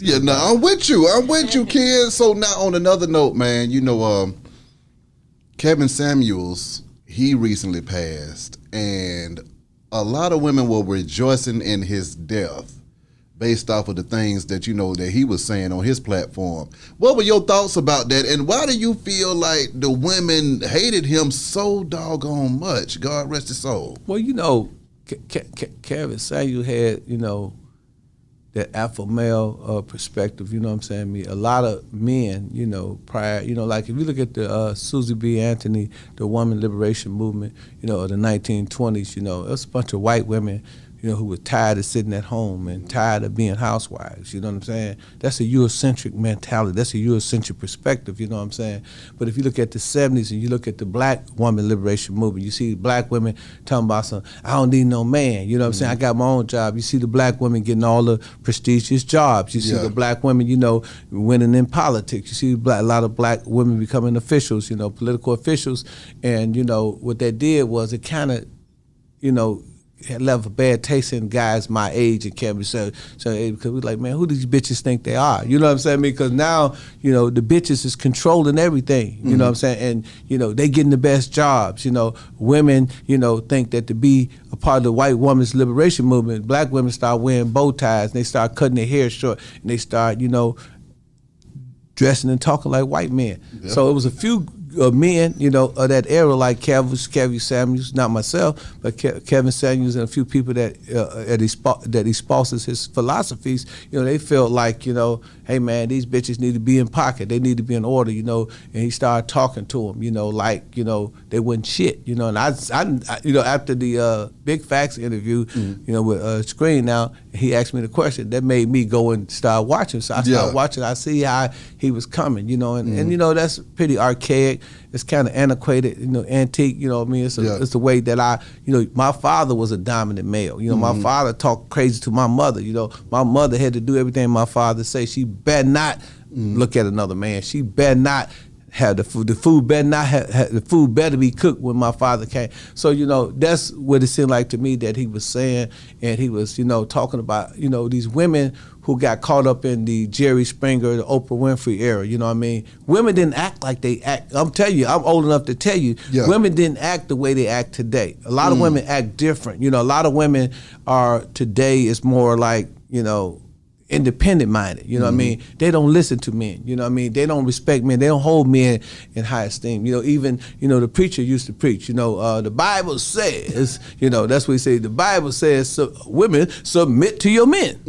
Yeah, no, I'm with you, kid. So now on another note, man, Kevin Samuels, he recently passed, and a lot of women were rejoicing in his death based off of the things that that he was saying on his platform. What were your thoughts about that, and why do you feel like the women hated him so doggone much? God rest his soul. Well, Kevin Samuel had, that alpha male perspective, you know what I'm saying? A lot of men, prior, like if you look at the Susie B. Anthony, the woman liberation movement, of the 1920s, it was a bunch of white women, who were tired of sitting at home and tired of being housewives, you know what I'm saying? That's a Eurocentric mentality. That's a Eurocentric perspective, you know what I'm saying? But if you look at the 70s and you look at the black woman liberation movement, you see black women talking about I don't need no man, you know what I'm saying? I got my own job. You see the black women getting all the prestigious jobs. You see the black women, winning in politics. You see a lot of black women becoming officials, political officials. And, what that did was it kind of, had left a bad taste in guys my age and Kevin said, because we're like, man, who do these bitches think they are? You know what I'm saying? Because now, the bitches is controlling everything, you know what I'm saying? And, they getting the best jobs, women, think that to be a part of the white woman's liberation movement, black women start wearing bow ties, and they start cutting their hair short, and they start, dressing and talking like white men. Yeah. So it was a few men, of that era, like Kevin Samuels, not myself, but Kevin Samuels and a few people that espouses his philosophies. They felt like, hey man, these bitches need to be in pocket. They need to be in order, and he started talking to them, like, they wasn't shit, and I after the Big Facts interview, with Screen Now, he asked me the question that made me go and start watching. So I started watching. I see how he was coming, and that's pretty archaic. It's kind of antiquated, antique. It's the way that my father was a dominant male. My father talked crazy to my mother. My mother had to do everything my father say. She better not look at another man. She better not have the food. The food better not have the food better be cooked when my father came. So that's what it seemed like to me that he was saying, and he was talking about these women who got caught up in the Jerry Springer, the Oprah Winfrey era. You know what I mean? Women didn't act like they act. I'm telling you, I'm old enough to tell you, women didn't act the way they act today. A lot of women act different. A lot of women are today is more like independent minded, what I mean? They don't listen to men, what I mean? They don't respect men. They don't hold men in high esteem. Even, the preacher used to preach, the Bible says, that's what he said. The Bible says, women submit to your men.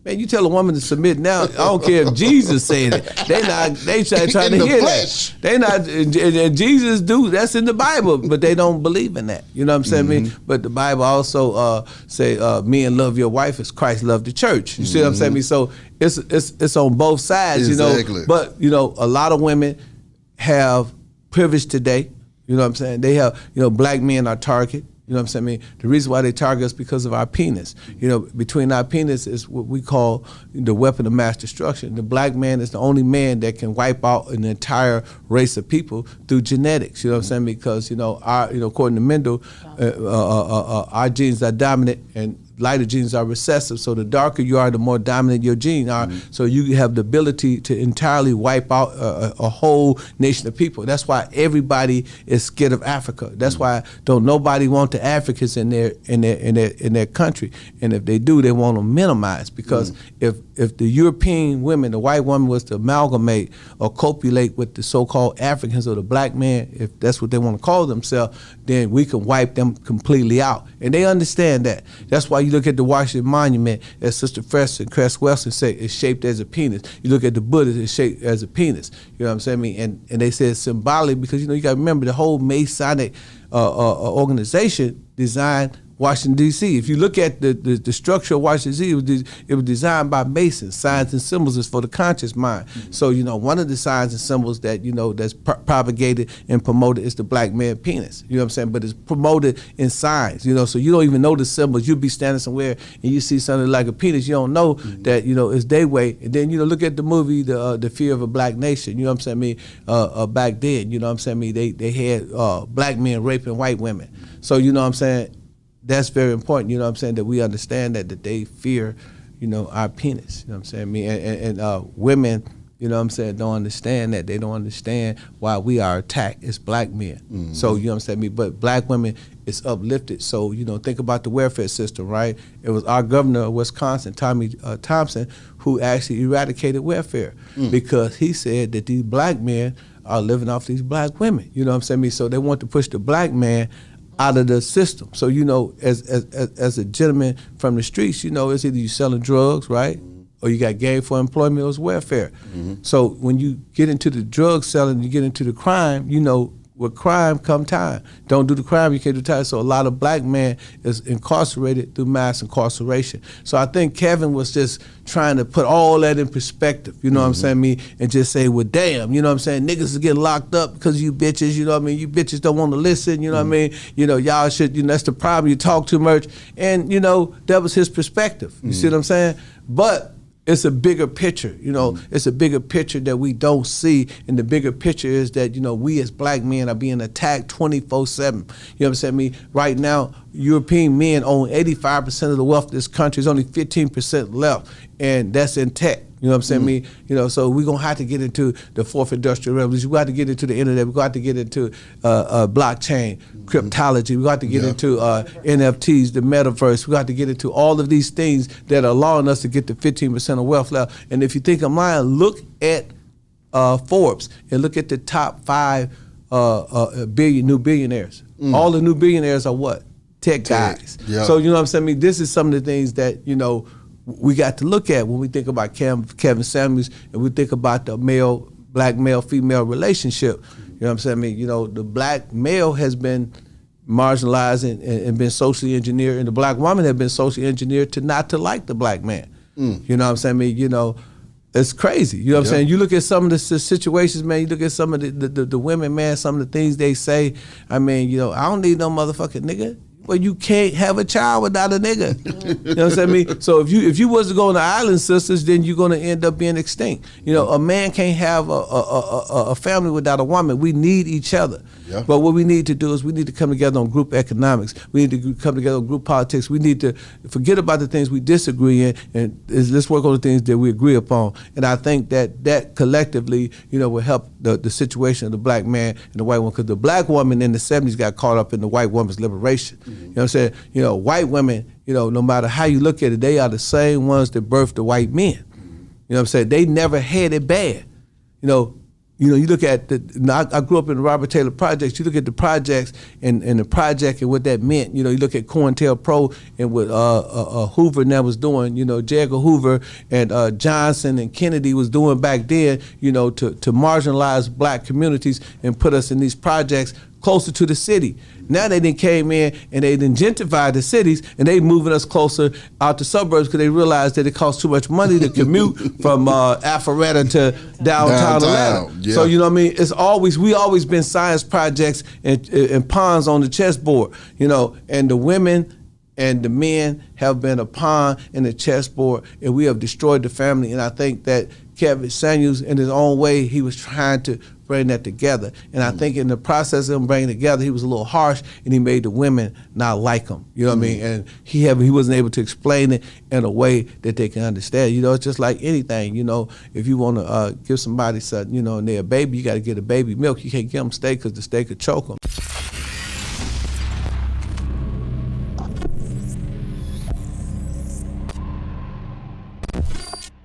Man, you tell a woman to submit now, I don't care if Jesus said it. They trying to hear that. They not, and Jesus do, that's in the Bible, but they don't believe in that. You know what I'm saying? But the Bible also say, men love your wife as Christ loved the church. You see what I'm saying? So it's on both sides, exactly. But a lot of women have privilege today. You know what I'm saying? They have black men are target. You know what I'm saying? The reason why they target us because of our penis. Between our penis is what we call the weapon of mass destruction. The black man is the only man that can wipe out an entire race of people through genetics. You know what I'm saying? Because our according to Mendel, our genes are dominant and lighter genes are recessive, so the darker you are, the more dominant your genes are. So you have the ability to entirely wipe out a whole nation of people. That's why everybody is scared of Africa. That's why don't nobody want the Africans in their country. And if they do, they want to minimize, because if the European women, the white woman, was to amalgamate or copulate with the so-called Africans or the black man, if that's what they want to call themselves, then we can wipe them completely out. And they understand that. That's why you look at the Washington Monument, as Sister Cress Weston say, it's shaped as a penis. You look at the Buddha, it's shaped as a penis. You know what I'm saying? And they say it's symbolic because, you got to remember the whole Masonic organization designed Washington, D.C. If you look at the structure of Washington, D.C., it was designed by Masons. Signs and symbols is for the conscious mind. So, one of the signs and symbols that, that's propagated and promoted is the black man penis. You know what I'm saying? But it's promoted in signs, so you don't even know the symbols. You'll be standing somewhere and you see something like a penis. You don't know that, it's their way. And then, look at the movie, The Fear of a Black Nation. You know what I'm saying? Back then, you know what I'm saying? They had black men raping white women. So, you know what I'm saying? That's very important, you know what I'm saying, that we understand that they fear, our penis. You know what I'm saying? I mean, and women, you know what I'm saying, don't understand that. They don't understand why we are attacked as black men. Mm-hmm. So, you know what I'm saying? But black women is uplifted. So, think about the welfare system, right? It was our governor of Wisconsin, Tommy Thompson, who actually eradicated welfare because he said that these black men are living off these black women. You know what I'm saying? So they want to push the black man out of the system. So, as a gentleman from the streets, it's either you selling drugs, right? Or you got gainful employment or it's welfare. Mm-hmm. So when you get into the drug selling, you get into the crime, with crime come time. Don't do the crime, you can't do time. So a lot of black men is incarcerated through mass incarceration. So I think Kevin was just trying to put all that in perspective, you know what I'm saying, and just say, well, damn, you know what I'm saying, niggas is getting locked up because of you bitches, you know what I mean, you bitches don't want to listen, you know what I mean, y'all should, that's the problem, you talk too much, and, that was his perspective, you see what I'm saying? But it's a bigger picture, it's a bigger picture that we don't see, and the bigger picture is that, we as black men are being attacked 24/7. You know what I'm saying? Right now, European men own 85% of the wealth of this country. There's only 15% left, and that's in tech. You know what I'm saying? So we're going to have to get into the fourth industrial revolution. We got to get into the internet. We got to get into blockchain, cryptology. We got to get into NFTs, the metaverse. We got to get into all of these things that are allowing us to get to 15% of wealth left. And if you think I'm lying, look at Forbes and look at the top 5 new billionaires. All the new billionaires are what? Tech guys. Yep. So, you know what I'm saying? This is some of the things that, we got to look at when we think about Kevin Samuels and we think about the black male-female relationship. You know what I'm saying? The black male has been marginalized and been socially engineered, and the black woman has been socially engineered to not to like the black man. You know what I'm saying? It's crazy. You know what I'm saying? You look at some of the situations, man, you look at some of the women, man, some of the things they say. I don't need no motherfucking nigga. Well, you can't have a child without a nigga. You know what I'm saying? So if you was to go on the Island Sisters, then you're gonna end up being extinct. A man can't have a family without a woman. We need each other. Yeah. But what we need to do is we need to come together on group economics. We need to come together on group politics. We need to forget about the things we disagree in and let's work on the things that we agree upon. And I think that collectively, will help the situation of the black man and the white woman, because the black woman in the 70s got caught up in the white woman's liberation. You know what I'm saying? White women, no matter how you look at it, they are the same ones that birthed the white men. You know what I'm saying? They never had it bad. You look at I grew up in the Robert Taylor Projects. You look at the projects and the project and what that meant. You look at COINTELPRO and what Hoover now was doing. J. Edgar Hoover and Johnson and Kennedy was doing back then. To marginalize black communities and put us in these projects closer to the city. Now they came in and they gentrified the cities and they moving us closer out to suburbs because they realized that it costs too much money to commute from Alpharetta to downtown Atlanta. Yeah. So we always been science projects and pawns on the chessboard. And the women and the men have been a pawn in the chessboard, and we have destroyed the family. And I think that Kevin Samuels, in his own way, he was trying to bring that together. And I think in the process of him bringing it together, he was a little harsh, and he made the women not like him. You know what I mean? And he wasn't able to explain it in a way that they can understand. It's just like anything. If you want to give somebody something, and they're a baby, you got to get a baby milk. You can't give them steak because the steak could choke them.